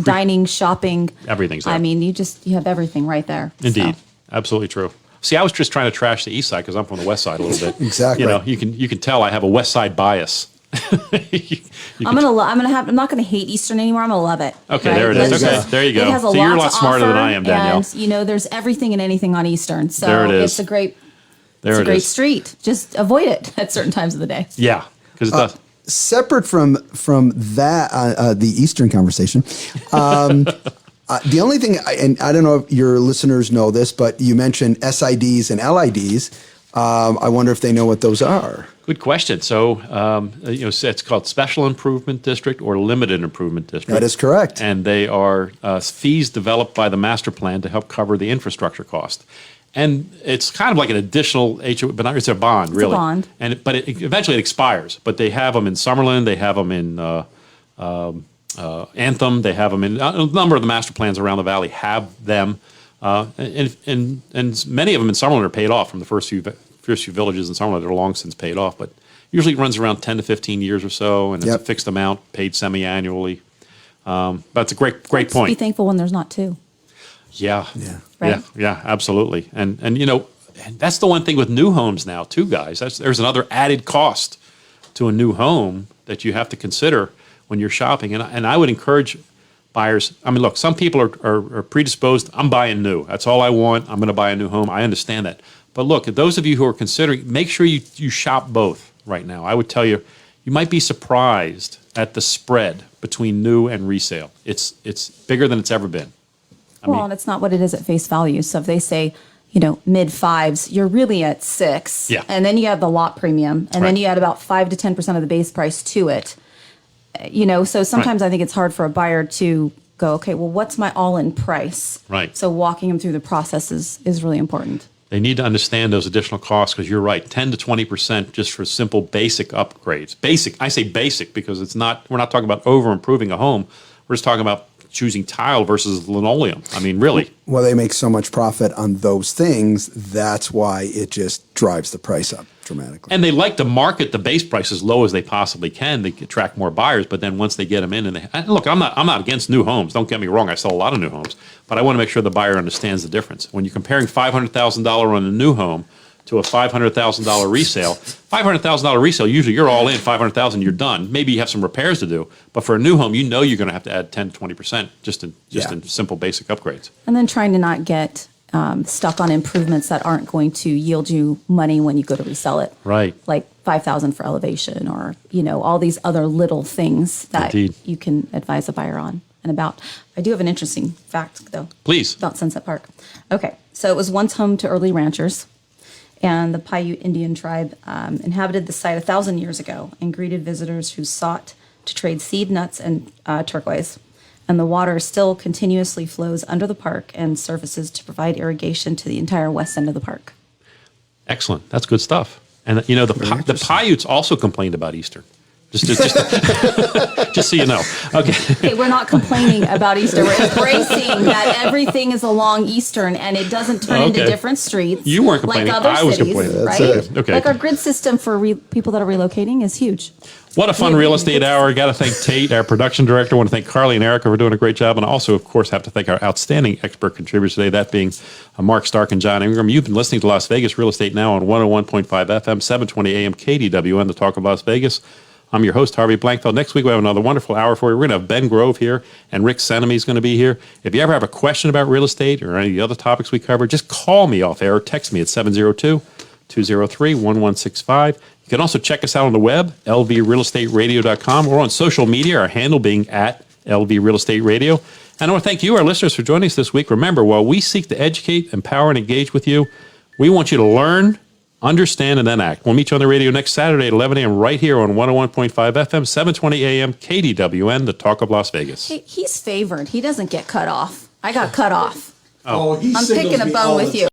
dining, shopping, Everything's there. I mean, you have everything right there. Indeed, So, absolutely true. See, I was just trying to trash the east side because I'm from the west side a little bit. Exactly. You can tell I have a west side bias. I'm not gonna hate Eastern anymore. I'm gonna love it. Okay, right? there it is. There you Okay, go. there you go. It has a So you're a lot lot to smarter than offer, I am, Danielle. And there's everything and anything on Eastern. So There it is. it's a great There it great is. street. Just avoid it at certain times of the day. Yeah, because it does. Separate from that, the Eastern conversation, the only thing, and I don't know if your listeners know this, but you mentioned SIDs and LIDs. I wonder if they know what those are. Good question. So, it's called Special Improvement District or Limited Improvement District. That is correct. And they are fees developed by the master plan to help cover the infrastructure cost. And it's kind of like an additional but it's a bond, really. bond. But eventually it expires. But they have them in Summerlin. They have them in Anthem. They have them in a number of the master plans around the valley have them. And many of them in Summerlin are paid off from the first few villages in Summerlin. They're long since paid off. But usually it runs around 10 to 15 years or so. And it's Yep. a fixed amount paid semi-annually. But it's a great Be point. thankful when there's not two. Yeah. Yeah. Right? Yeah, absolutely. And that's the one thing with new homes now too, guys. There's another added cost to a new home that you have to consider when you're shopping. And I would encourage buyers. I mean, look, some people are predisposed. I'm buying new. That's all I want. I'm going to buy a new home. I understand that. But look, those of you who are considering, make sure you shop both right now. I would tell you, you might be surprised at the spread between new and resale. It's bigger than it's ever been. And it's not what it is at face value. So if they say, mid fives, you're really at 6. Yeah. And then you add the lot premium, and then Right. you add about 5 to 10% of the base price to it. So sometimes Right. I think it's hard for a buyer to go, okay, well, what's my all-in price? Right. So walking them through the process is really important. They need to understand those additional costs because you're right, 10 to 20% just for simple basic upgrades. Basic, I say basic because we're not talking about over improving a home. We're just talking about choosing tile versus linoleum. I mean, really. Well, they make so much profit on those things. That's why it just drives the price up dramatically. And they like to market the base price as low as they possibly can. They attract more buyers, but then once they get them in, and look, I'm not against new homes. Don't get me wrong. I sell a lot of new homes, but I want to make sure the buyer understands the difference. When you're comparing $500,000 on a new home to a $500,000 resale. $500,000 resale, usually you're all in, $500,000, you're done. Maybe you have some repairs to do, but for a new home, you know you're going to have to add 10 to 20% just in simple basic upgrades. And then trying to not get stuck on improvements that aren't going to yield you money when you go to resell it. Right. Like $5,000 for elevation, or all these other little things that Indeed. you can advise a buyer on and about. I do have an interesting fact though. Please. About Sunset Park. Okay, so it was once home to early ranchers, and the Paiute Indian tribe inhabited the site 1,000 years ago and greeted visitors who sought to trade seed, nuts, and turquoise. And the water still continuously flows under the park and surfaces to provide irrigation to the entire west end of the park. Excellent. That's good stuff. And the Paiutes also complained about Easter. Just so you know. Okay. Hey, we're not complaining about Easter. We're embracing that everything is along Eastern and it doesn't turn into different streets. You weren't complaining. Like other I was cities, complaining. right? That's it. Okay. Like our grid system for people that are relocating is huge. What a fun real estate hour. Got to thank Tate, our production director. I want to thank Carly and Erica for doing a great job. And also, of course, have to thank our outstanding expert contributors today, that being Mark Stark and John Ingram. You've been listening to Las Vegas Real Estate Now on 101.5 FM, 720 AM, KDWN, the talk of Las Vegas. I'm your host, Harvey Blankfeld. Next week, we have another wonderful hour for you. We're going to have Ben Grove here, and Rick Senemy is going to be here. If you ever have a question about real estate or any of the other topics we cover, just call me off air or text me at 702-203-1165. You can also check us out on the web, lvrealestateradio.com, or on social media, our handle being at lvrealestateradio. And I want to thank you, our listeners, for joining us this week. Remember, while we seek to educate, empower, and engage with you, we want you to learn, understand, and then act. We'll meet you on the radio next Saturday at 11 a.m. right here on 101.5 FM, 720 a.m. KDWN, the talk of Las Vegas. Hey, he's favored. He doesn't get cut off. I got cut off. Oh, he I'm signals picking a me bone all with the you.